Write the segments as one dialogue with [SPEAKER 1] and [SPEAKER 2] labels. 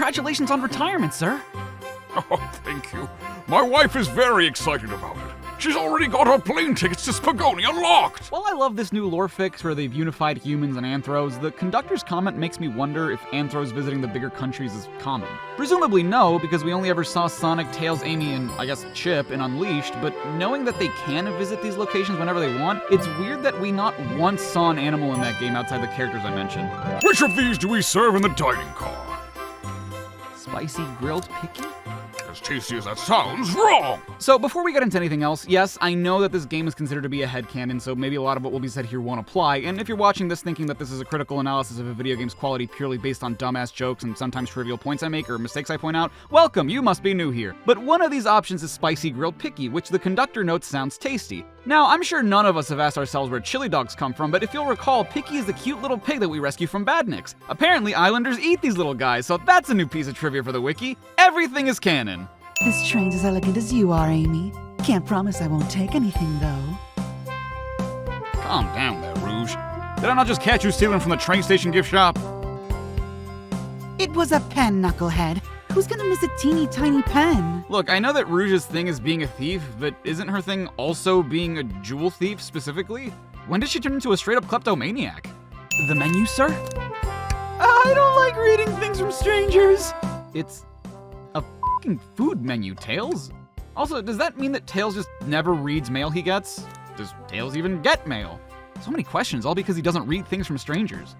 [SPEAKER 1] congratulations on retirement, sir.
[SPEAKER 2] Oh, thank you. My wife is very excited about it. She's already got her plane tickets to Spagoni unlocked!
[SPEAKER 1] While I love this new lore fix where they've unified humans and anthros, the conductor's comment makes me wonder if anthros visiting the bigger countries is common. Presumably no, because we only ever saw Sonic, Tails, Amy, and I guess Chip in Unleashed, but knowing that they can visit these locations whenever they want, it's weird that we not once saw an animal in that game outside the characters I mentioned.
[SPEAKER 2] Which of these do we serve in the dining car?
[SPEAKER 1] Spicy grilled picky?
[SPEAKER 2] As tasty as that sounds, wrong!
[SPEAKER 1] So before we get into anything else, yes, I know that this game is considered to be a headcanon, so maybe a lot of what will be said here won't apply, and if you're watching this thinking that this is a critical analysis of a video game's quality purely based on dumbass jokes and sometimes trivial points I make or mistakes I point out, welcome, you must be new here. But one of these options is spicy grilled picky, which the conductor notes sounds tasty. Now, I'm sure none of us have asked ourselves where chili dogs come from, but if you'll recall, Picky is the cute little pig that we rescue from Badniks. Apparently, islanders eat these little guys, so that's a new piece of trivia for the wiki. Everything is canon.
[SPEAKER 3] This train's as elegant as you are, Amy. Can't promise I won't take anything, though.
[SPEAKER 1] Calm down there, Rouge. Did I not just catch you stealing from the train station gift shop?
[SPEAKER 3] It was a pen, knucklehead. Who's gonna miss a teeny tiny pen?
[SPEAKER 1] Look, I know that Rouge's thing is being a thief, but isn't her thing also being a jewel thief specifically? When did she turn into a straight-up kleptomaniac? The menu, sir? I don't like reading things from strangers. It's a f***ing food menu, Tails. Also, does that mean that Tails just never reads mail he gets? Does Tails even get mail? So many questions, all because he doesn't read things from strangers.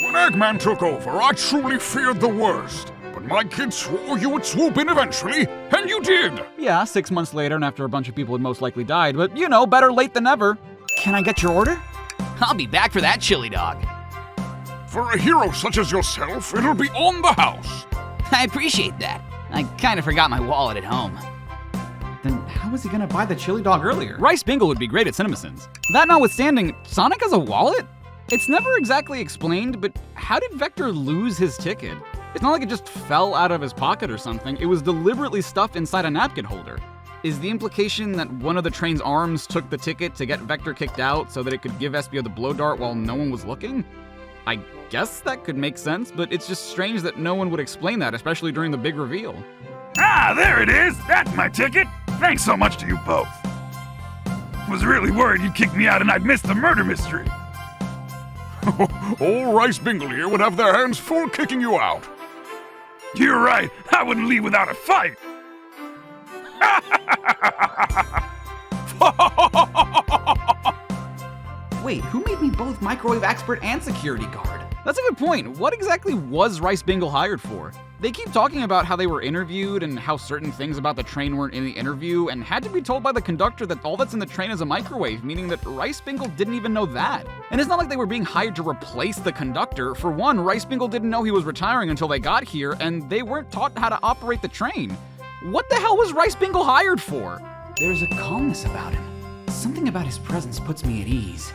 [SPEAKER 2] When Eggman took over, I truly feared the worst. But my kids swore you would swoop in eventually, and you did!
[SPEAKER 1] Yeah, 6 months later and after a bunch of people had most likely died, but you know, better late than never. Can I get your order? I'll be back for that chili dog.
[SPEAKER 2] For a hero such as yourself, it'll be on the house.
[SPEAKER 1] I appreciate that. I kind of forgot my wallet at home. Then how was he gonna buy the chili dog earlier? Rice Bingle would be great at CINEMASINS. That notwithstanding, Sonic has a wallet? It's never exactly explained, but how did Vector lose his ticket? It's not like it just fell out of his pocket or something. It was deliberately stuffed inside a napkin holder. Is the implication that one of the train's arms took the ticket to get Vector kicked out so that it could give Espio the blow dart while no one was looking? I guess that could make sense, but it's just strange that no one would explain that, especially during the big reveal.
[SPEAKER 4] Ah, there it is! That's my ticket! Thanks so much to you both. Was really worried you'd kick me out and I'd miss the murder mystery.
[SPEAKER 2] Old Rice Bingle here would have their hands full kicking you out.
[SPEAKER 4] You're right, I wouldn't leave without a fight.
[SPEAKER 1] Wait, who made me both microwave expert and security guard? That's a good point. What exactly was Rice Bingle hired for? They keep talking about how they were interviewed and how certain things about the train weren't in the interview and had to be told by the conductor that all that's in the train is a microwave, meaning that Rice Bingle didn't even know that. And it's not like they were being hired to replace the conductor. For one, Rice Bingle didn't know he was retiring until they got here, and they weren't taught how to operate the train. What the hell was Rice Bingle hired for? There's a calmness about him. Something about his presence puts me at ease.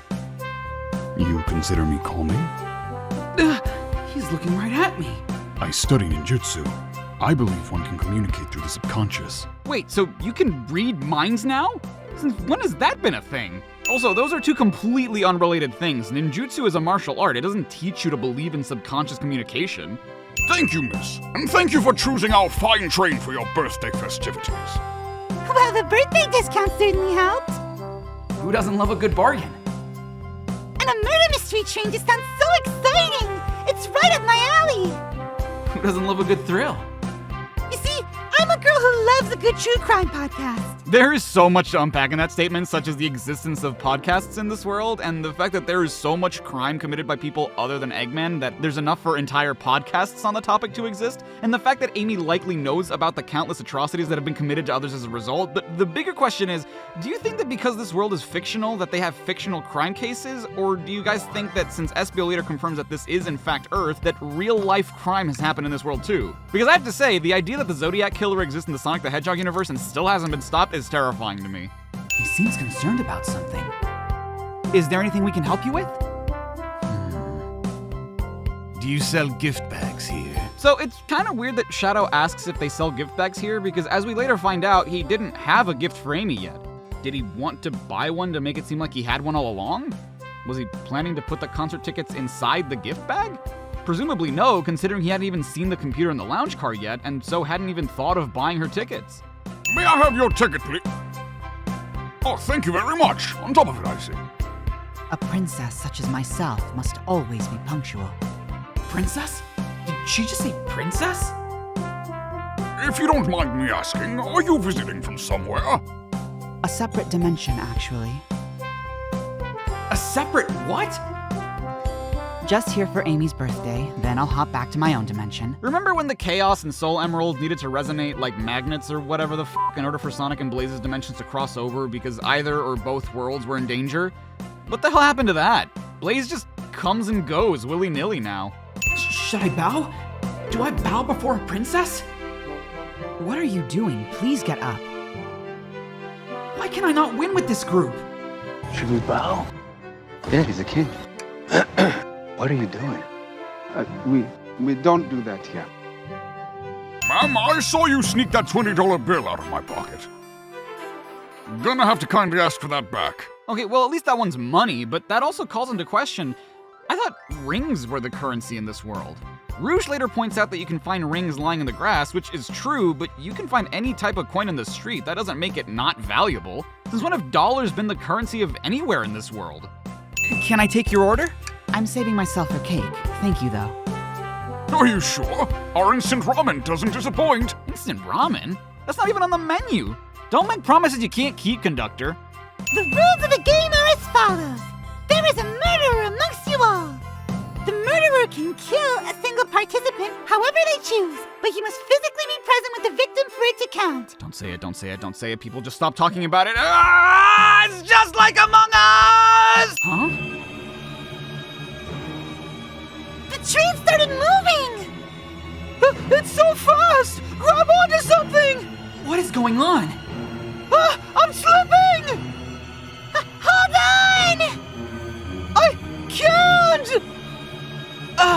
[SPEAKER 2] You consider me calming?
[SPEAKER 1] He's looking right at me.
[SPEAKER 2] I study ninjutsu. I believe one can communicate through the subconscious.
[SPEAKER 1] Wait, so you can read minds now? Since when has that been a thing? Also, those are two completely unrelated things. Ninjutsu is a martial art. It doesn't teach you to believe in subconscious communication.
[SPEAKER 2] Thank you, miss. And thank you for choosing our fine train for your birthday festivities.
[SPEAKER 3] Well, the birthday discount certainly helped.
[SPEAKER 1] Who doesn't love a good bargain?
[SPEAKER 3] And a murder mystery train just sounds so exciting! It's right up my alley!
[SPEAKER 1] Who doesn't love a good thrill?
[SPEAKER 3] You see, I'm a girl who loves a good true crime podcast.
[SPEAKER 1] There is so much to unpack in that statement, such as the existence of podcasts in this world, and the fact that there is so much crime committed by people other than Eggman that there's enough for entire podcasts on the topic to exist, and the fact that Amy likely knows about the countless atrocities that have been committed to others as a result. But the bigger question is, do you think that because this world is fictional, that they have fictional crime cases, or do you guys think that since Espio later confirms that this is in fact Earth, that real-life crime has happened in this world too? Because I have to say, the idea that the Zodiac Killer exists in the Sonic the Hedgehog universe and still hasn't been stopped is terrifying to me. He seems concerned about something. Is there anything we can help you with?
[SPEAKER 5] Do you sell gift bags here?
[SPEAKER 1] So it's kind of weird that Shadow asks if they sell gift bags here, because as we later find out, he didn't have a gift for Amy yet. Did he want to buy one to make it seem like he had one all along? Was he planning to put the concert tickets inside the gift bag? presumably no, considering he hadn't even seen the computer in the lounge car yet, and so hadn't even thought of buying her tickets.
[SPEAKER 2] May I have your ticket, please? Oh, thank you very much. On top of it, I see.
[SPEAKER 6] A princess such as myself must always be punctual.
[SPEAKER 7] Princess? Did she just say princess?
[SPEAKER 2] If you don't mind me asking, are you visiting from somewhere?
[SPEAKER 6] A separate dimension, actually.
[SPEAKER 7] A separate what?
[SPEAKER 6] Just here for Amy's birthday, then I'll hop back to my own dimension.
[SPEAKER 1] Remember when the Chaos and Soul Emeralds needed to resonate like magnets or whatever the in order for Sonic and Blaze's dimensions to cross over because either or both worlds were in danger? What the hell happened to that? Blaze just comes and goes willy-nilly now.
[SPEAKER 7] Should I bow? Do I bow before a princess?
[SPEAKER 6] What are you doing? Please get up.
[SPEAKER 7] Why can I not win with this group?
[SPEAKER 8] Should we bow? Yeah, he's a king. What are you doing?
[SPEAKER 9] We don't do that here.
[SPEAKER 2] Ma'am, I saw you sneak that $20 bill out of my pocket. Gonna have to kindly ask for that back.
[SPEAKER 1] Okay, well, at least that one's money, but that also calls into question, I thought rings were the currency in this world. Rouge later points out that you can find rings lying in the grass, which is true, but you can find any type of coin in the street. That doesn't make it not valuable. Since when have dollars been the currency of anywhere in this world?
[SPEAKER 6] Can I take your order? I'm saving myself a cake. Thank you, though.
[SPEAKER 2] Are you sure? Our instant ramen doesn't disappoint.
[SPEAKER 1] Instant ramen? That's not even on the menu. Don't make promises you can't keep, conductor.
[SPEAKER 3] The rules of the game are as follows. There is a murderer amongst you all. The murderer can kill a single participant however they choose, but he must physically be present with the victim for it to count.
[SPEAKER 1] Don't say it, don't say it, don't say it. People just stop talking about it. Ah, it's just like Among Us! Huh?
[SPEAKER 3] The train started moving!
[SPEAKER 7] It's so fast! Grab onto something! What is going on? I'm slipping!
[SPEAKER 3] Hold on!
[SPEAKER 7] I can't!
[SPEAKER 3] No!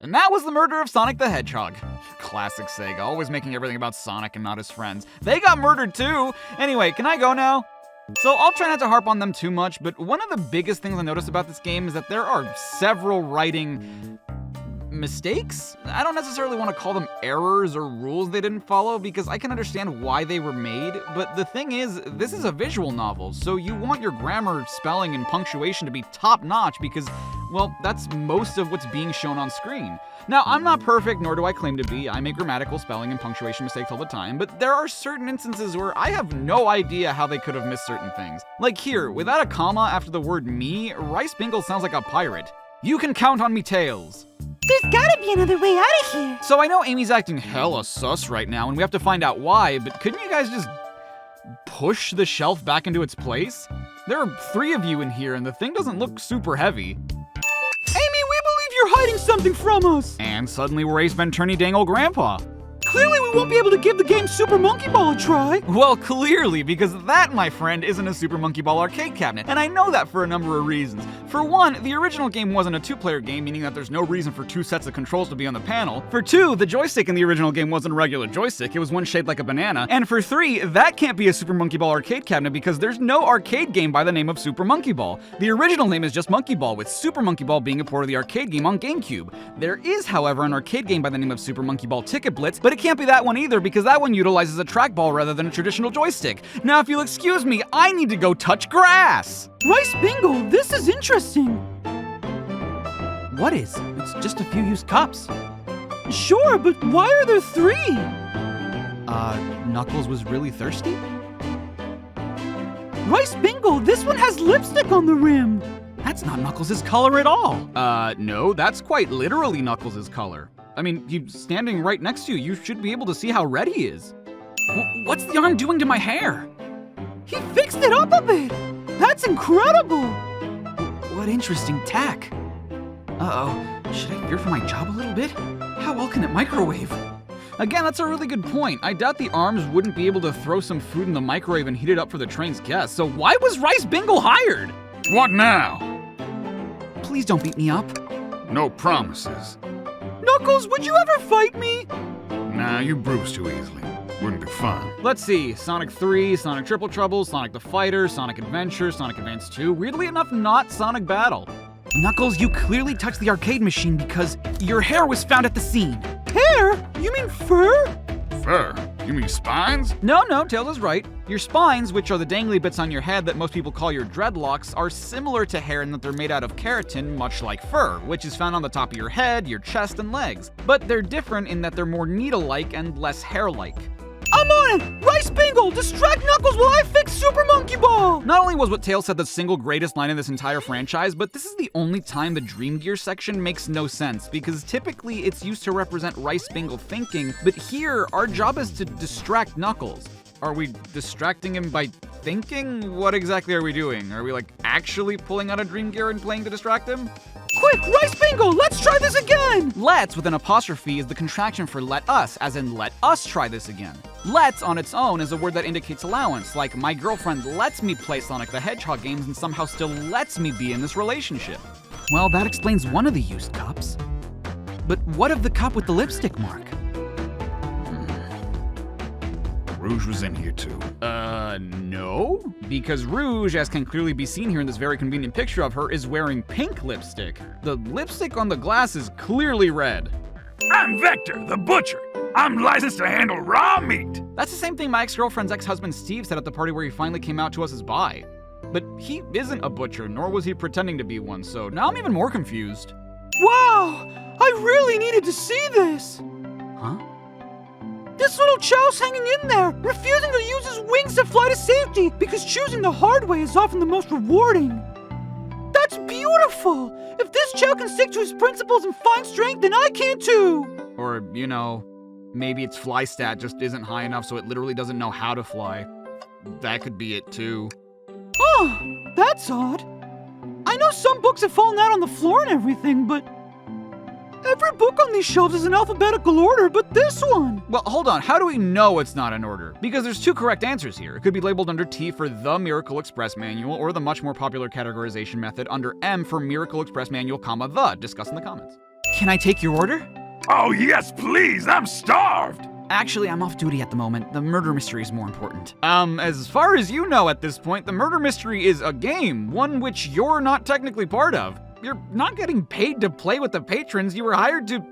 [SPEAKER 1] And that was the murder of Sonic the Hedgehog. Classic Sega, always making everything about Sonic and not his friends. They got murdered too! Anyway, can I go now? So I'll try not to harp on them too much, but one of the biggest things I noticed about this game is that there are several writing mistakes? I don't necessarily want to call them errors or rules they didn't follow because I can understand why they were made, but the thing is, this is a visual novel, so you want your grammar, spelling, and punctuation to be top-notch because, well, that's most of what's being shown on screen. Now, I'm not perfect, nor do I claim to be. I make grammatical, spelling, and punctuation mistakes all the time, but there are certain instances where I have no idea how they could have missed certain things. Like here, without a comma after the word me, Rice Bingle sounds like a pirate. You can count on me, Tails.
[SPEAKER 3] There's gotta be another way out of here.
[SPEAKER 1] So I know Amy's acting hella sus right now, and we have to find out why, but couldn't you guys just push the shelf back into its place? There are 3 of you in here, and the thing doesn't look super heavy.
[SPEAKER 7] Amy, we believe you're hiding something from us!
[SPEAKER 1] And suddenly we're Ace Venturni Dangle Grandpa.
[SPEAKER 7] Clearly we won't be able to give the game Super Monkey Ball a try!
[SPEAKER 1] Well, clearly, because that, my friend, isn't a Super Monkey Ball arcade cabinet, and I know that for a number of reasons. For one, the original game wasn't a 2-player game, meaning that there's no reason for 2 sets of controls to be on the panel. For 2, the joystick in the original game wasn't a regular joystick, it was one shaped like a banana. And for 3, that can't be a Super Monkey Ball arcade cabinet because there's no arcade game by the name of Super Monkey Ball. The original name is just Monkey Ball, with Super Monkey Ball being a port of the arcade game on GameCube. There is, however, an arcade game by the name of Super Monkey Ball Ticket Blitz, but it can't be that one either because that one utilizes a trackball rather than a traditional joystick. Now, if you'll excuse me, I need to go touch grass!
[SPEAKER 7] Rice Bingle, this is interesting.
[SPEAKER 6] What is? It's just a few used cups.
[SPEAKER 7] Sure, but why are there 3?
[SPEAKER 1] Knuckles was really thirsty?
[SPEAKER 7] Rice Bingle, this one has lipstick on the rim.
[SPEAKER 1] That's not Knuckles' color at all. No, that's quite literally Knuckles' color. I mean, he's standing right next to you. You should be able to see how red he is. What's the arm doing to my hair?
[SPEAKER 7] He fixed it up a bit. That's incredible.
[SPEAKER 1] What interesting tack. Uh-oh, should I fear for my job a little bit? How well can it microwave? Again, that's a really good point. I doubt the arms wouldn't be able to throw some food in the microwave and heat it up for the train's guests, so why was Rice Bingle hired?
[SPEAKER 2] What now?
[SPEAKER 1] Please don't beat me up.
[SPEAKER 2] No promises.
[SPEAKER 7] Knuckles, would you ever fight me?
[SPEAKER 2] Nah, you bruise too easily. Wouldn't be fun.
[SPEAKER 1] Let's see, Sonic 3, Sonic Triple Trouble, Sonic the Fighter, Sonic Adventure, Sonic Advance 2, weirdly enough, not Sonic Battle.
[SPEAKER 6] Knuckles, you clearly touched the arcade machine because your hair was found at the scene.
[SPEAKER 7] Hair? You mean fur?
[SPEAKER 2] Fur? You mean spines?
[SPEAKER 1] No, Tails is right. Your spines, which are the dangly bits on your head that most people call your dreadlocks, are similar to hair in that they're made out of keratin, much like fur, which is found on the top of your head, your chest, and legs. But they're different in that they're more needle-like and less hair-like.
[SPEAKER 7] I'm on it! Rice Bingle! Distract Knuckles while I fix Super Monkey Ball!
[SPEAKER 1] Not only was what Tails said the single greatest line in this entire franchise, but this is the only time the Dream Gear section makes no sense, because typically it's used to represent Rice Bingle thinking, but here, our job is to distract Knuckles. Are we distracting him by thinking? What exactly are we doing? Are we, like, actually pulling out a Dream Gear and playing to distract him?
[SPEAKER 7] Quick, Rice Bingle! Let's try this again!
[SPEAKER 1] Let's, with an apostrophe, is the contraction for let us, as in let us try this again. Let's, on its own, is a word that indicates allowance, like my girlfriend lets me play Sonic the Hedgehog games and somehow still lets me be in this relationship.
[SPEAKER 6] Well, that explains one of the used cups. But what of the cup with the lipstick mark?
[SPEAKER 2] Rouge was in here too.
[SPEAKER 1] No. Because Rouge, as can clearly be seen here in this very convenient picture of her, is wearing pink lipstick. The lipstick on the glass is clearly red.
[SPEAKER 4] I'm Vector, the butcher. I'm licensed to handle raw meat.
[SPEAKER 1] That's the same thing my ex-girlfriend's ex-husband Steve said at the party where he finally came out to us as bi. But he isn't a butcher, nor was he pretending to be one, so now I'm even more confused.
[SPEAKER 7] Wow! I really needed to see this!
[SPEAKER 6] Huh?
[SPEAKER 7] This little chow's hanging in there, refusing to use his wings to fly to safety because choosing the hard way is often the most rewarding. That's beautiful! If this chow can stick to his principles and find strength, then I can too!
[SPEAKER 1] Or, you know, maybe its fly stat just isn't high enough so it literally doesn't know how to fly. That could be it too.
[SPEAKER 7] Huh, that's odd. I know some books have fallen out on the floor and everything, but every book on these shelves is in alphabetical order, but this one!
[SPEAKER 1] Well, hold on, how do we know it's not in order? Because there's two correct answers here. It could be labeled under T for the Miracle Express Manual, or the much more popular categorization method under M for Miracle Express Manual, comma, the. Discuss in the comments.
[SPEAKER 6] Can I take your order?
[SPEAKER 4] Oh, yes, please. I'm starved.
[SPEAKER 6] Actually, I'm off duty at the moment. The murder mystery is more important.
[SPEAKER 1] As far as you know at this point, the murder mystery is a game, one which you're not technically part of. You're not getting paid to play with the patrons. You were hired to...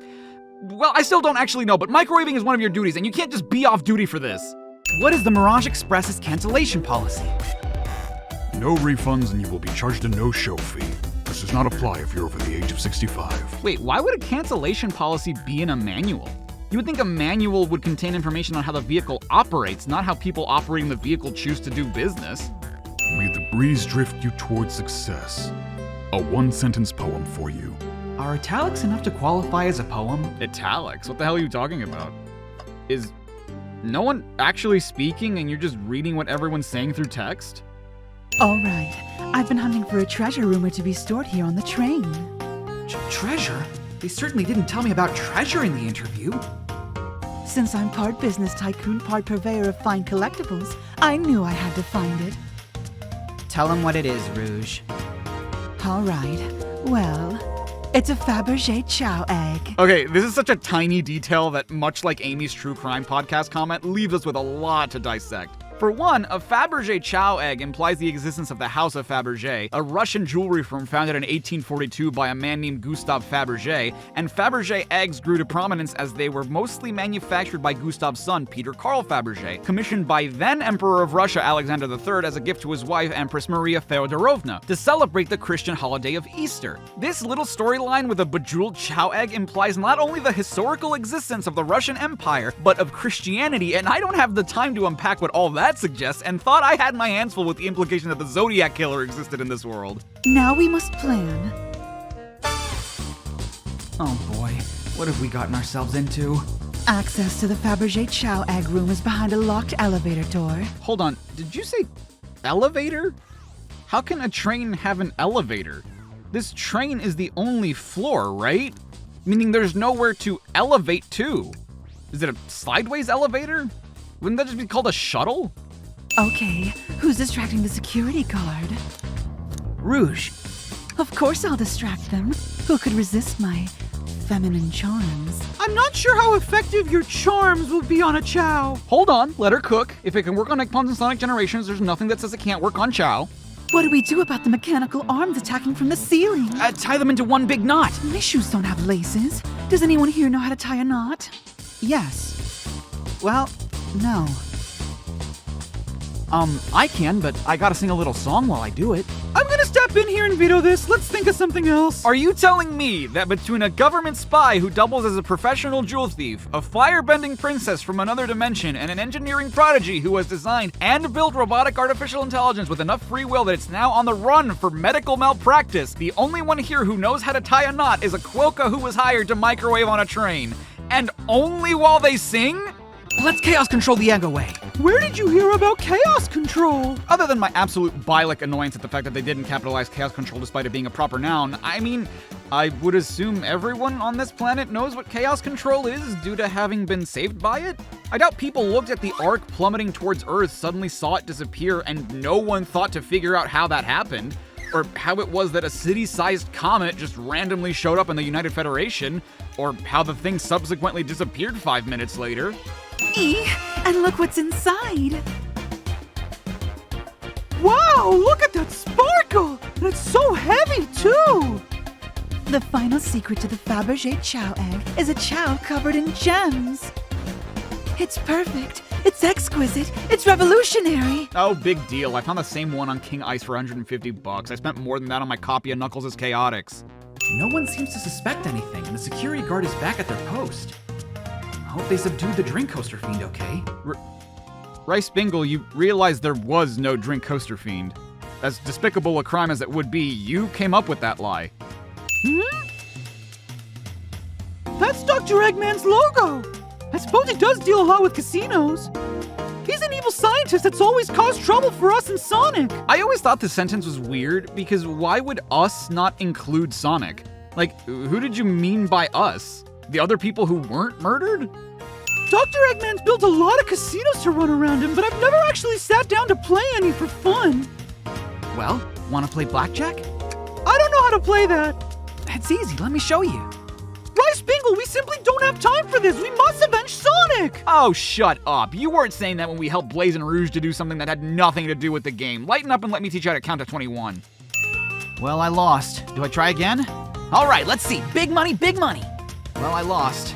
[SPEAKER 1] Well, I still don't actually know, but microwaving is one of your duties, and you can't just be off duty for this.
[SPEAKER 6] What is the Mirage Express's cancellation policy?
[SPEAKER 2] No refunds and you will be charged a no-show fee. This does not apply if you're over the age of 65.
[SPEAKER 1] Wait, why would a cancellation policy be in a manual? You would think a manual would contain information on how the vehicle operates, not how people operating the vehicle choose to do business.
[SPEAKER 2] May the breeze drift you towards success. A one-sentence poem for you.
[SPEAKER 6] Are italics enough to qualify as a poem?
[SPEAKER 1] Italics? What the hell are you talking about? Is no one actually speaking and you're just reading what everyone's saying through text?
[SPEAKER 3] All right. I've been hunting for a treasure rumored to be stored here on the train.
[SPEAKER 6] Treasure? They certainly didn't tell me about treasure in the interview.
[SPEAKER 3] Since I'm part business tycoon, part purveyor of fine collectibles, I knew I had to find it.
[SPEAKER 6] Tell them what it is, Rouge.
[SPEAKER 3] All right. Well, it's a Fabergé chow egg.
[SPEAKER 1] Okay, this is such a tiny detail that, much like Amy's True Crime podcast comment, leaves us with a lot to dissect. For one, a Fabergé chow egg implies the existence of the House of Fabergé, a Russian jewelry firm founded in 1842 by a man named Gustave Fabergé, and Fabergé eggs grew to prominence as they were mostly manufactured by Gustave's son, Peter Carl Fabergé, commissioned by then Emperor of Russia Alexander III as a gift to his wife, Empress Maria Feodorovna, to celebrate the Christian holiday of Easter. This little storyline with a bejeweled chow egg implies not only the historical existence of the Russian Empire, but of Christianity, and I don't have the time to unpack what all that suggests, and thought I had my hands full with the implication that the Zodiac Killer existed in this world.
[SPEAKER 3] Now we must plan.
[SPEAKER 6] Oh boy, what have we gotten ourselves into?
[SPEAKER 3] Access to the Fabergé chow egg room is behind a locked elevator door.
[SPEAKER 1] Hold on, did you say elevator? How can a train have an elevator? This train is the only floor, right? Meaning there's nowhere to elevate to. Is it a sideways elevator? Wouldn't that just be called a shuttle?
[SPEAKER 3] Okay, who's distracting the security guard?
[SPEAKER 6] Rouge.
[SPEAKER 3] Of course I'll distract them. Who could resist my
[SPEAKER 10] feminine charms.
[SPEAKER 7] I'm not sure how effective your charms will be on a Chow.
[SPEAKER 1] Hold on, let her cook. If it can work on Eggpons and Sonic Generations, there's nothing that says it can't work on Chow.
[SPEAKER 10] What do we do about the mechanical arms attacking from the ceiling?
[SPEAKER 6] Tie them into one big knot.
[SPEAKER 10] My shoes don't have laces. Does anyone here know how to tie a knot?
[SPEAKER 6] Yes. Well, no. I can, but I gotta sing a little song while I do it.
[SPEAKER 7] I'm gonna step in here and veto this. Let's think of something else.
[SPEAKER 1] Are you telling me that between a government spy who doubles as a professional jewel thief, a firebending princess from another dimension, and an engineering prodigy who has designed and built robotic artificial intelligence with enough free will that it's now on the run for medical malpractice, the only one here who knows how to tie a knot is a Quokka who was hired to microwave on a train? And only while they sing?
[SPEAKER 6] Let's chaos control the egg away.
[SPEAKER 7] Where did you hear about chaos control?
[SPEAKER 1] Other than my absolute bile-like annoyance at the fact that they didn't capitalize chaos control despite it being a proper noun, I mean, I would assume everyone on this planet knows what chaos control is due to having been saved by it. I doubt people looked at the arc plummeting towards Earth, suddenly saw it disappear, and no one thought to figure out how that happened. Or how it was that a city-sized comet just randomly showed up in the United Federation, or how the thing subsequently disappeared 5 minutes later.
[SPEAKER 10] And look what's inside.
[SPEAKER 7] Wow, look at that sparkle! And it's so heavy, too!
[SPEAKER 10] The final secret to the Fabergé Chow egg is a chow covered in gems. It's perfect. It's exquisite. It's revolutionary.
[SPEAKER 1] Oh, big deal. I found the same one on King Ice for $150. I spent more than that on my copy of Knuckles' Chaotix.
[SPEAKER 6] No one seems to suspect anything, and the security guard is back at their post. I hope they subdued the drink coaster fiend, okay?
[SPEAKER 1] Rice Bingle, you realize there was no drink coaster fiend. As despicable a crime as it would be, you came up with that lie.
[SPEAKER 7] That's Dr. Eggman's logo! I suppose he does deal a lot with casinos. He's an evil scientist that's always caused trouble for us and Sonic.
[SPEAKER 1] I always thought this sentence was weird, because why would us not include Sonic? Like, who did you mean by us? The other people who weren't murdered?
[SPEAKER 7] Dr. Eggman's built a lot of casinos to run around him, but I've never actually sat down to play any for fun.
[SPEAKER 6] Well, wanna play blackjack?
[SPEAKER 7] I don't know how to play that.
[SPEAKER 6] It's easy, let me show you.
[SPEAKER 7] Rice Bingle, we simply don't have time for this. We must avenge Sonic.
[SPEAKER 1] Oh, shut up. You weren't saying that when we helped Blaze and Rouge to do something that had nothing to do with the game. Lighten up and let me teach you how to count to 21.
[SPEAKER 6] Well, I lost. Do I try again? All right, let's see. Big money, big money. Well, I lost.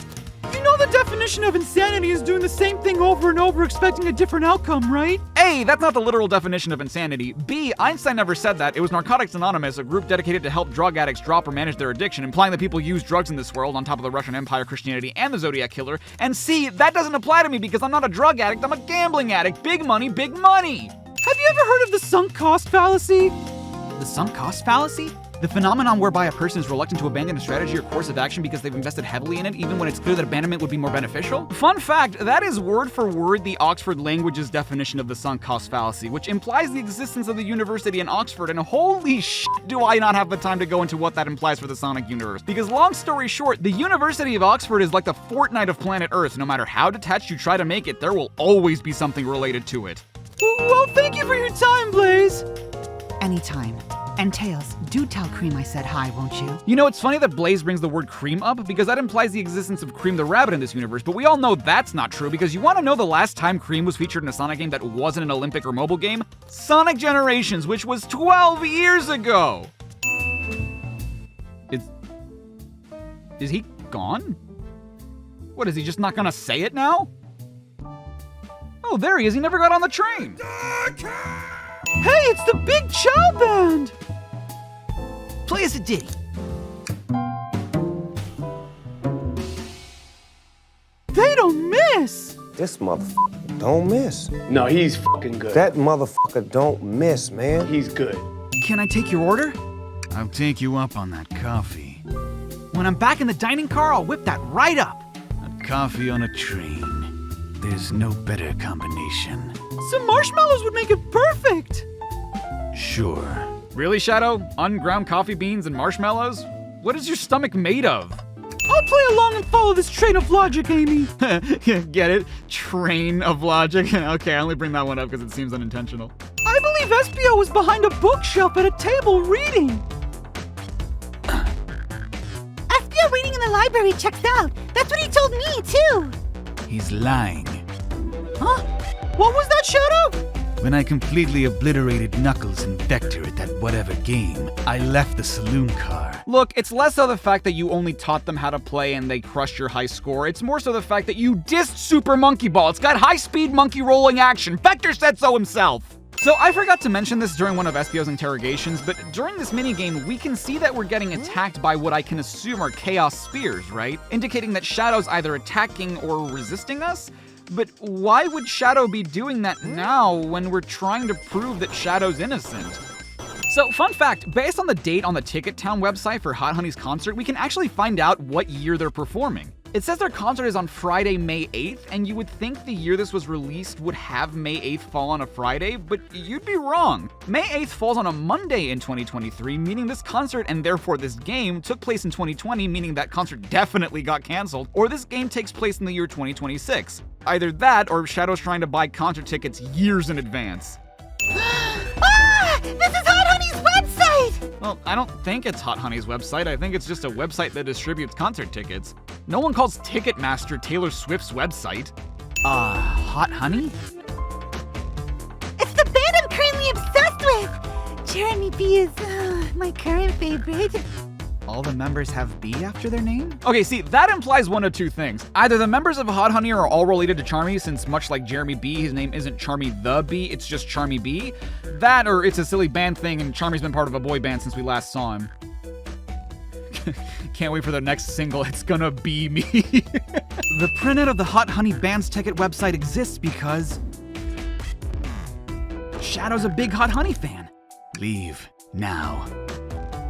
[SPEAKER 7] You know the definition of insanity is doing the same thing over and over expecting a different outcome, right?
[SPEAKER 1] A, that's not the literal definition of insanity. B, Einstein never said that. It was Narcotics Anonymous, a group dedicated to help drug addicts drop or manage their addiction, implying that people use drugs in this world on top of the Russian Empire, Christianity, and the Zodiac Killer. And C, that doesn't apply to me because I'm not a drug addict, I'm a gambling addict. Big money, big money!
[SPEAKER 7] Have you ever heard of the sunk cost fallacy?
[SPEAKER 6] The sunk cost fallacy? The phenomenon whereby a person is reluctant to abandon a strategy or course of action because they've invested heavily in it, even when it's clear that abandonment would be more beneficial?
[SPEAKER 1] Fun fact, that is word for word the Oxford Languages definition of the sunk cost fallacy, which implies the existence of the university in Oxford, and holy shit do I not have the time to go into what that implies for the Sonic universe. Because long story short, the University of Oxford is like the Fortnite of planet Earth. No matter how detached you try to make it, there will always be something related to it.
[SPEAKER 7] Well, thank you for your time, Blaze.
[SPEAKER 10] Anytime. And Tails, do tell Cream I said hi, won't you?
[SPEAKER 1] You know, it's funny that Blaze brings the word Cream up, because that implies the existence of Cream the Rabbit in this universe, but we all know that's not true, because you want to know the last time Cream was featured in a Sonic game that wasn't an Olympic or mobile game? Sonic Generations, which was 12 years ago! Is he gone? What, is he just not gonna say it now? Oh, there he is, he never got on the train!
[SPEAKER 7] Hey, it's the Big Chow Band!
[SPEAKER 6] Play us a ditty.
[SPEAKER 7] They don't miss!
[SPEAKER 11] This motherfucker don't miss.
[SPEAKER 12] No, he's fucking good.
[SPEAKER 11] That motherfucker don't miss, man.
[SPEAKER 12] He's good.
[SPEAKER 6] Can I take your order?
[SPEAKER 5] I'll take you up on that coffee.
[SPEAKER 6] When I'm back in the dining car, I'll whip that right up.
[SPEAKER 5] A coffee on a train. There's no better combination.
[SPEAKER 7] Some marshmallows would make it perfect!
[SPEAKER 5] Sure.
[SPEAKER 1] Really, Shadow? Unground coffee beans and marshmallows? What is your stomach made of?
[SPEAKER 7] I'll play along and follow this train of logic, Amy.
[SPEAKER 1] Get it? Train of logic? Okay, I only bring that one up because it seems unintentional.
[SPEAKER 7] I believe Espio was behind a bookshelf at a table reading.
[SPEAKER 3] Espio reading in the library checks out. That's what he told me, too.
[SPEAKER 5] He's lying.
[SPEAKER 7] Huh? What was that, Shadow?
[SPEAKER 5] When I completely obliterated Knuckles and Vector at that whatever game, I left the saloon car.
[SPEAKER 1] Look, it's less so the fact that you only taught them how to play and they crushed your high score. It's more so the fact that you dissed Super Monkey Ball. It's got high-speed monkey rolling action. Vector said so himself. So I forgot to mention this during one of Espio's interrogations, but during this minigame, we can see that we're getting attacked by what I can assume are Chaos Spears, right? Indicating that Shadow's either attacking or resisting us? But why would Shadow be doing that now when we're trying to prove that Shadow's innocent? So, fun fact, based on the date on the Ticket Town website for Hot Honey's concert, we can actually find out what year they're performing. It says their concert is on Friday, May 8th, and you would think the year this was released would have May 8th fall on a Friday, but you'd be wrong. May 8th falls on a Monday in 2023, meaning this concert and therefore this game took place in 2020, meaning that concert definitely got canceled, or this game takes place in the year 2026. Either that, or Shadow's trying to buy concert tickets years in advance.
[SPEAKER 3] Ah! This is Hot Honey's website!
[SPEAKER 1] Well, I don't think it's Hot Honey's website. I think it's just a website that distributes concert tickets. No one calls Ticketmaster Taylor Swift's website.
[SPEAKER 6] Hot Honey?
[SPEAKER 3] It's the band I'm currently obsessed with! Jeremy B is my current favorite.
[SPEAKER 6] All the members have B after their name?
[SPEAKER 1] Okay, see, that implies one of two things. Either the members of Hot Honey are all related to Charmy, since much like Jeremy B, his name isn't Charmy the B, it's just Charmy B. That, or it's a silly band thing and Charmy's been part of a boy band since we last saw him. Can't wait for the next single, It's Gonna Be Me.
[SPEAKER 6] The printout of the Hot Honey Band's Ticket website exists because Shadow's a big Hot Honey fan.
[SPEAKER 5] Leave now.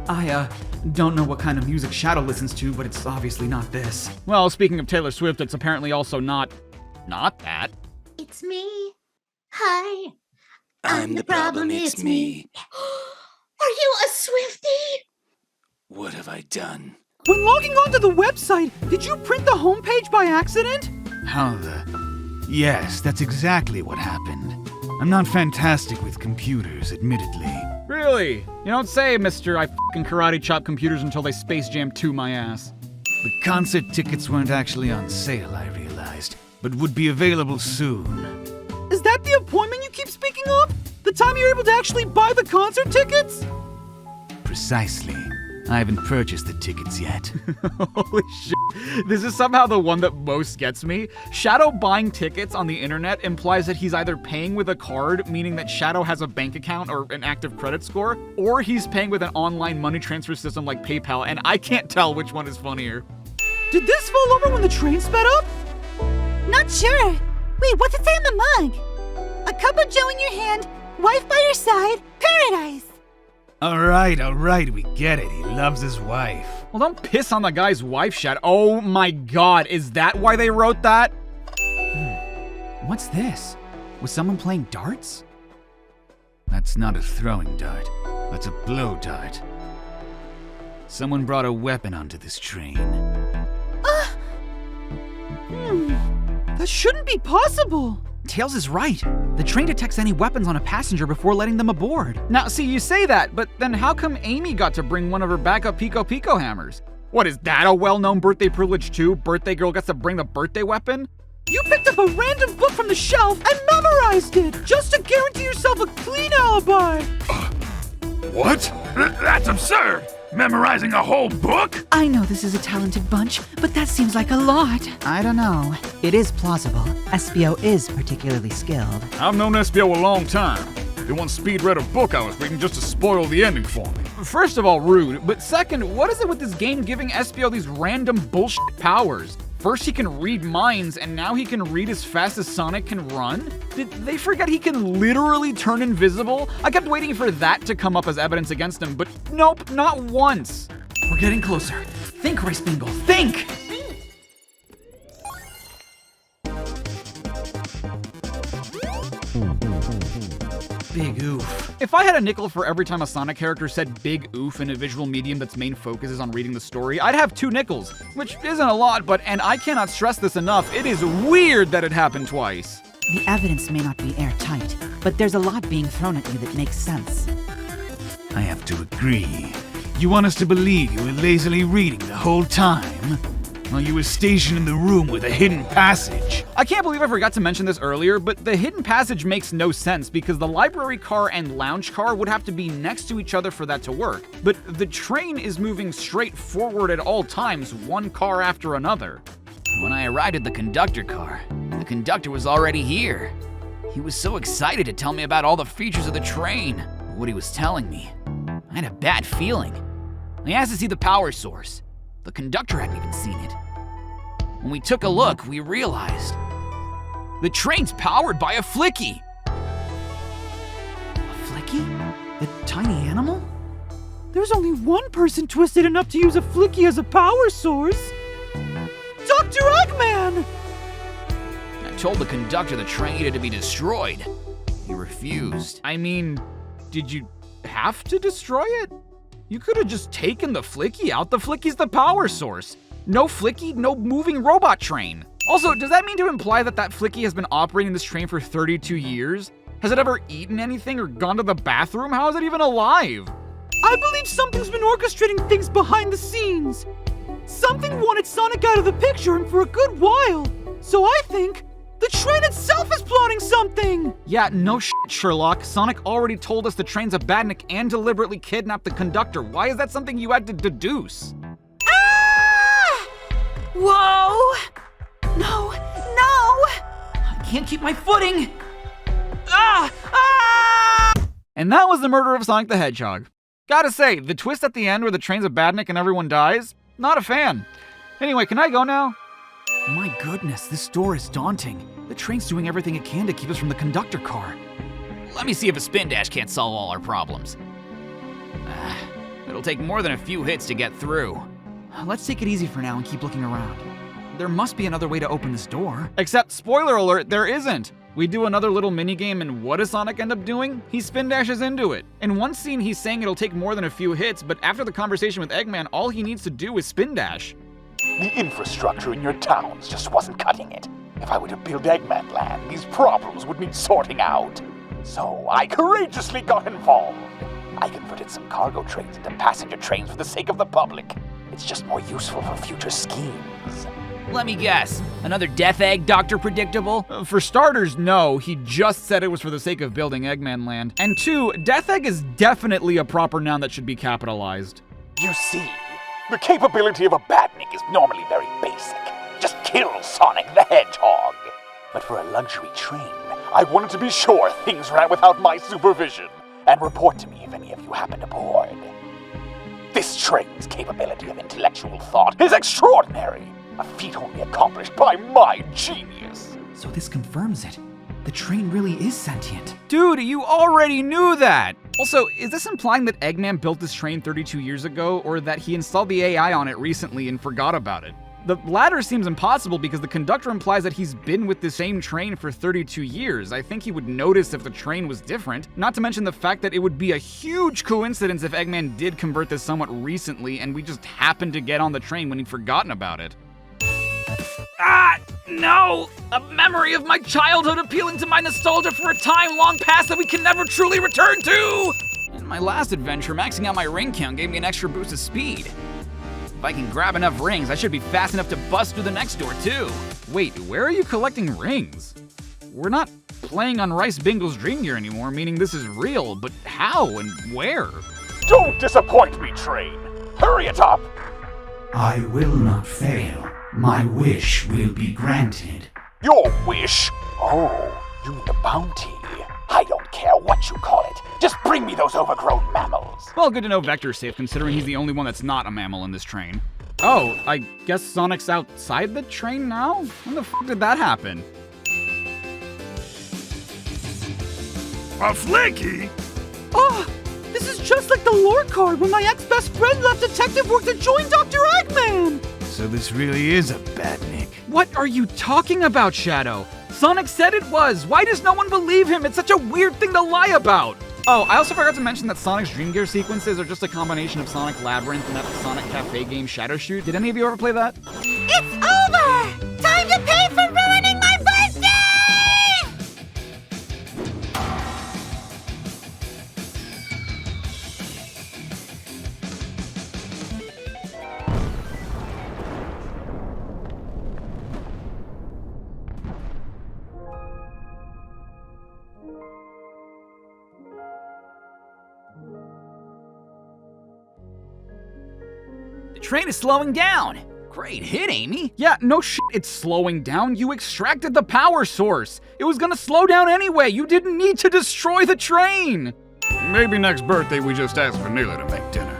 [SPEAKER 6] I don't know what kind of music Shadow listens to, but it's obviously not this.
[SPEAKER 1] Well, speaking of Taylor Swift, it's apparently also not that.
[SPEAKER 3] It's me. Hi.
[SPEAKER 5] I'm the problem, it's me.
[SPEAKER 3] Are you a Swiftie?
[SPEAKER 5] What have I done?
[SPEAKER 7] When logging onto the website, did you print the homepage by accident?
[SPEAKER 5] How the... Yes, that's exactly what happened. I'm not fantastic with computers, admittedly.
[SPEAKER 1] Really? You don't say, Mr. I f***ing karate chop computers until they Space Jam 2 my ass.
[SPEAKER 5] The concert tickets weren't actually on sale, I realized, but would be available soon.
[SPEAKER 7] Is that the appointment you keep speaking of? The time you're able to actually buy the concert tickets?
[SPEAKER 5] Precisely. I haven't purchased the tickets yet.
[SPEAKER 1] Holy shit. This is somehow the one that most gets me. Shadow buying tickets on the internet implies that he's either paying with a card, meaning that Shadow has a bank account or an active credit score, or he's paying with an online money transfer system like PayPal, and I can't tell which one is funnier.
[SPEAKER 7] Did this fall over when the train sped up?
[SPEAKER 3] Not sure. Wait, what's it say on the mug? A cup of joe in your hand, wife by your side, paradise.
[SPEAKER 5] All right, we get it. He loves his wife.
[SPEAKER 1] Well, don't piss on the guy's wife, Shad. Oh my god, is that why they wrote that?
[SPEAKER 6] What's this? Was someone playing darts?
[SPEAKER 5] That's not a throwing dart. That's a blow dart. Someone brought a weapon onto this train.
[SPEAKER 7] That shouldn't be possible.
[SPEAKER 6] Tails is right. The train detects any weapons on a passenger before letting them aboard.
[SPEAKER 1] Now, see, you say that, but then how come Amy got to bring one of her backup Pico hammers? What, is that a well-known birthday privilege too? Birthday girl gets to bring the birthday weapon?
[SPEAKER 7] You picked up a random book from the shelf and memorized it, just to guarantee yourself a clean alibi.
[SPEAKER 4] What? That's absurd! Memorizing a whole book?
[SPEAKER 10] I know this is a talented bunch, but that seems like a lot.
[SPEAKER 12] I don't know. It is plausible. Espio is particularly skilled.
[SPEAKER 2] I've known Espio a long time. He once speed-read a book I was reading just to spoil the ending for me.
[SPEAKER 1] First of all, rude, but second, what is it with this game giving Espio these random bullshit powers? First he can read minds, and now he can read as fast as Sonic can run? Did they forget he can literally turn invisible? I kept waiting for that to come up as evidence against him, but nope, not once.
[SPEAKER 6] We're getting closer. Think, Rice Bingle, think! Big oof.
[SPEAKER 1] If I had a nickel for every time a Sonic character said big oof in a visual medium that's main focus is on reading the story, I'd have 2 nickels, which isn't a lot, but, and I cannot stress this enough, it is weird that it happened twice.
[SPEAKER 12] The evidence may not be airtight, but there's a lot being thrown at you that makes sense.
[SPEAKER 5] I have to agree. You want us to believe you were lazily reading the whole time? While you were stationed in the room with a hidden passage?
[SPEAKER 6] I can't believe I forgot to mention this earlier, but the hidden passage makes no sense because the library car and lounge car would have to be next to each other for that to work. But the train is moving straight forward at all times, one car after another.
[SPEAKER 5] When I arrived at the conductor car, the conductor was already here. He was so excited to tell me about all the features of the train. What he was telling me, I had a bad feeling. I asked to see the power source. The conductor hadn't even seen it. When we took a look, we realized the train's powered by a flicky.
[SPEAKER 7] A flicky? The tiny animal? There's only one person twisted enough to use a flicky as a power source. Dr. Eggman!
[SPEAKER 5] I told the conductor the train needed to be destroyed. He refused.
[SPEAKER 6] I mean, did you have to destroy it? You could have just taken the flicky out. The flicky's the power source. No flicky, no moving robot train. Also, does that mean to imply that that flicky has been operating this train for 32 years? Has it ever eaten anything or gone to the bathroom? How is it even alive?
[SPEAKER 7] I believe something's been orchestrating things behind the scenes. Something wanted Sonic out of the picture and for a good while. So I think the train itself is plotting something!
[SPEAKER 6] Yeah, no shit, Sherlock. Sonic already told us the train's a badnik and deliberately kidnapped the conductor. Why is that something you had to deduce?
[SPEAKER 3] Ah! Whoa! No!
[SPEAKER 7] I can't keep my footing! Ah!
[SPEAKER 6] And that was the murder of Sonic the Hedgehog. Gotta say, the twist at the end where the train's a badnik and everyone dies? Not a fan. Anyway, can I go now?
[SPEAKER 7] My goodness, this door is daunting. The train's doing everything it can to keep us from the conductor car.
[SPEAKER 5] Let me see if a spin dash can't solve all our problems. It'll take more than a few hits to get through.
[SPEAKER 7] Let's take it easy for now and keep looking around. There must be another way to open this door.
[SPEAKER 6] Except, spoiler alert, there isn't. We do another little minigame, and what does Sonic end up doing? He spin dashes into it. In one scene, he's saying it'll take more than a few hits, but after the conversation with Eggman, all he needs to do is spin dash.
[SPEAKER 13] The infrastructure in your towns just wasn't cutting it. If I were to build Eggman Land, these problems would need sorting out. So I courageously got involved. I converted some cargo trains into passenger trains for the sake of the public. It's just more useful for future schemes.
[SPEAKER 5] Let me guess, another Death Egg, Dr. Predictable?
[SPEAKER 6] For starters, no. He just said it was for the sake of building Eggman Land. And two, Death Egg is definitely a proper noun that should be capitalized.
[SPEAKER 13] You see, the capability of a badnik is normally very basic. Just kill Sonic the Hedgehog. But for a luxury train, I wanted to be sure things ran without my supervision, and report to me if any of you happened aboard. This train's capability of intellectual thought is extraordinary. A feat only accomplished by my genius.
[SPEAKER 7] So this confirms it. The train really is sentient.
[SPEAKER 6] Dude, you already knew that! Also, is this implying that Eggman built this train 32 years ago, or that he installed the AI on it recently and forgot about it? The latter seems impossible because the conductor implies that he's been with the same train for 32 years. I think he would notice if the train was different, not to mention the fact that it would be a huge coincidence if Eggman did convert this somewhat recently and we just happened to get on the train when he'd forgotten about it.
[SPEAKER 5] No! A memory of my childhood appealing to my nostalgia for a time long past that we can never truly return to! In my last adventure, maxing out my ring count gave me an extra boost of speed. If I can grab enough rings, I should be fast enough to bust through the next door too.
[SPEAKER 6] Wait, where are you collecting rings? We're not playing on Rice Bingle's Dream Gear anymore, meaning this is real, but how and where?
[SPEAKER 13] Don't disappoint me, train! Hurry it up!
[SPEAKER 14] I will not fail. My wish will be granted.
[SPEAKER 13] Your wish? Oh, you mean the bounty. I don't care what you call it. Just bring me those overgrown mammals.
[SPEAKER 6] Well, good to know Vector's safe, considering he's the only one that's not a mammal in this train. Oh, I guess Sonic's outside the train now? When the f*** did that happen?
[SPEAKER 4] A flicky?
[SPEAKER 7] Oh, this is just like the lore card when my ex-best friend left detective work to join Dr. Eggman!
[SPEAKER 5] So this really is a badnik.
[SPEAKER 6] What are you talking about, Shadow? Sonic said it was! Why does no one believe him? It's such a weird thing to lie about! Oh, I also forgot to mention that Sonic's Dream Gear sequences are just a combination of Sonic Labyrinth and that Sonic Cafe game Shadow Shoot. Did any of you ever play that?
[SPEAKER 3] It's over! Time to pay for ruining my birthday!
[SPEAKER 5] The train is slowing down. Great hit, Amy.
[SPEAKER 6] Yeah, no shit, it's slowing down. You extracted the power source. It was gonna slow down anyway. You didn't need to destroy the train.
[SPEAKER 2] Maybe next birthday we just ask Vanilla to make dinner.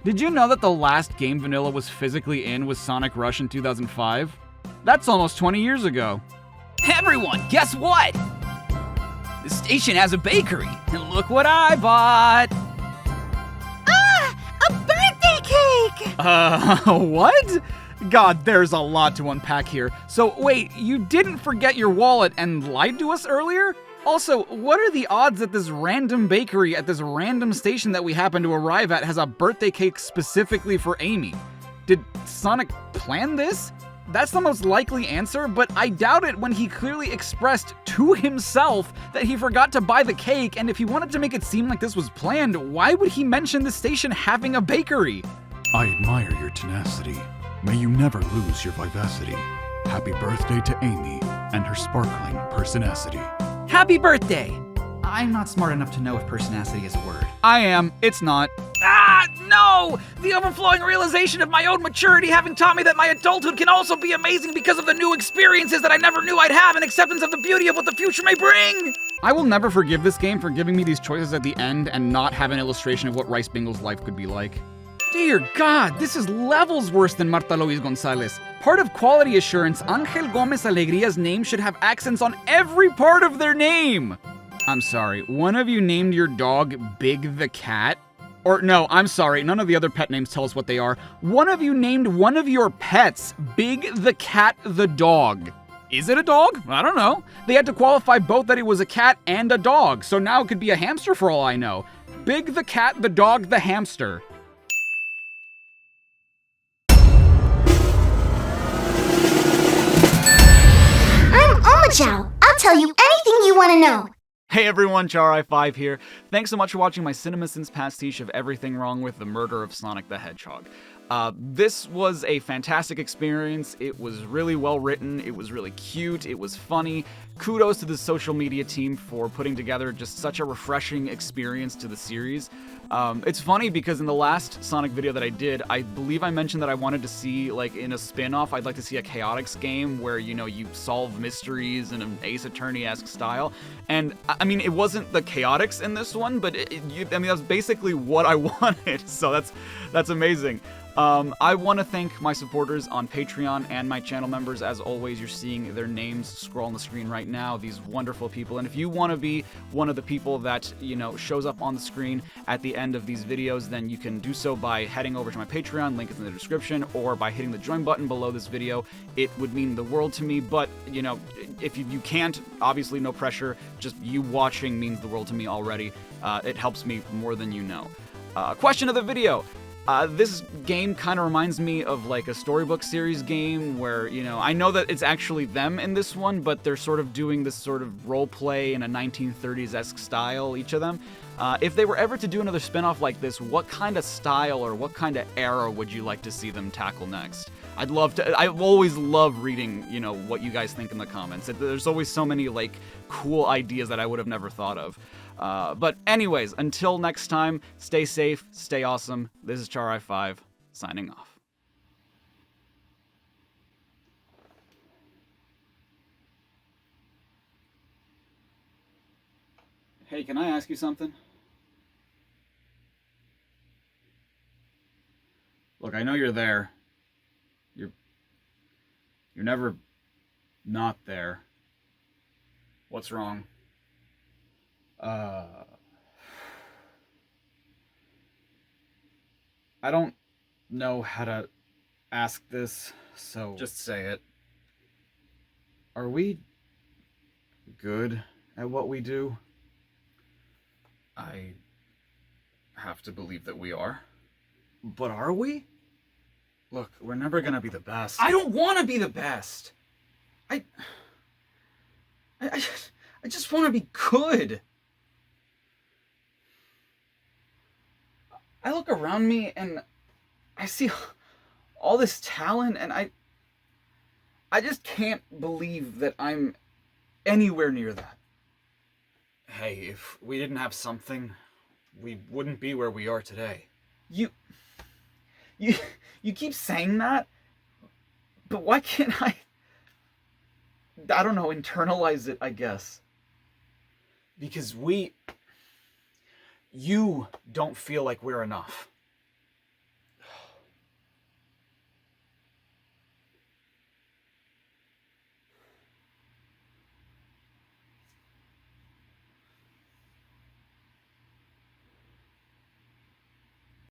[SPEAKER 6] Did you know that the last game Vanilla was physically in was Sonic Rush in 2005? That's almost 20 years ago.
[SPEAKER 5] Everyone, guess what? The station has a bakery, and look what I bought.
[SPEAKER 3] Ah, a birthday cake!
[SPEAKER 6] What? God, there's a lot to unpack here. So wait, you didn't forget your wallet and lied to us earlier? Also, what are the odds that this random bakery at this random station that we happen to arrive at has a birthday cake specifically for Amy? Did Sonic plan this? That's the most likely answer, but I doubt it when he clearly expressed to himself that he forgot to buy the cake, and if he wanted to make it seem like this was planned, why would he mention the station having a bakery?
[SPEAKER 2] I admire your tenacity. May you never lose your vivacity. Happy birthday to Amy and her sparkling personacity.
[SPEAKER 5] Happy birthday! I'm not smart enough to know if personacity is a word.
[SPEAKER 6] I am. It's not.
[SPEAKER 5] Ah, no! The overflowing realization of my own maturity having taught me that my adulthood can also be amazing because of the new experiences that I never knew I'd have and acceptance of the beauty of what the future may bring!
[SPEAKER 6] I will never forgive this game for giving me these choices at the end and not have an illustration of what Rice Bingle's life could be like. Dear God, this is levels worse than Marta Luis Gonzalez. Part of quality assurance, Angel Gomez Alegria's name should have accents on every part of their name. I'm sorry, one of you named your dog Big the Cat? Or no, I'm sorry, none of the other pet names tell us what they are. One of you named one of your pets Big the Cat the dog. Is it a dog? I don't know. They had to qualify both that it was a cat and a dog, so now it could be a hamster for all I know. Big the Cat the dog the hamster.
[SPEAKER 3] I'm Omachow. I'll tell you anything you want to know.
[SPEAKER 1] Hey everyone, Charai5 here. Thanks so much for watching my CINEMASINS pastiche of everything wrong with the murder of Sonic the Hedgehog. This was a fantastic experience. It was really well written, it was really cute, it was funny. Kudos to the social media team for putting together just such a refreshing experience to the series. It's funny because in the last Sonic video that I did, I believe I mentioned that I wanted to see, like, in a spin-off, I'd like to see a Chaotix game where, you know, you solve mysteries in an Ace Attorney-esque style. And, I mean, it wasn't the Chaotix in this one, but, I mean, that's basically what I wanted, so that's amazing. I want to thank my supporters on Patreon and my channel members. As always, you're seeing their names scroll on the screen right now, these wonderful people. And if you want to be one of the people that, you know, shows up on the screen at the end of these videos, then you can do so by heading over to my Patreon, link is in the description, or by hitting the join button below this video. It would mean the world to me, but, you know, if you can't, obviously no pressure, just you watching means the world to me already. It helps me more than you know. Question of the video. This game kind of reminds me of like a storybook series game where, you know, I know that it's actually them in this one, but they're sort of doing this sort of role play in a 1930s-esque style, each of them. If they were ever to do another spin-off like this, what kind of style or what kind of era would you like to see them tackle next? I'd love to, I always love reading, you know, what you guys think in the comments. There's always so many, like, cool ideas that I would have never thought of. But anyways, until next time, stay safe, stay awesome. This is Charai5, signing off. Hey, can I ask you something? Look, I know you're there. You're never not there. What's wrong? I don't know how to ask this, so just say it. Are we good at what we do? I have to believe that we are. But are we? Look, we're never gonna be the best. I don't want to be the best. I just want to be good. I look around me and I see all this talent and I just can't believe that I'm anywhere near that. Hey, if we didn't have something, we wouldn't be where we are today.
[SPEAKER 6] You keep saying that, but why can't I don't know, internalize it, I guess. Because you don't feel like we're enough.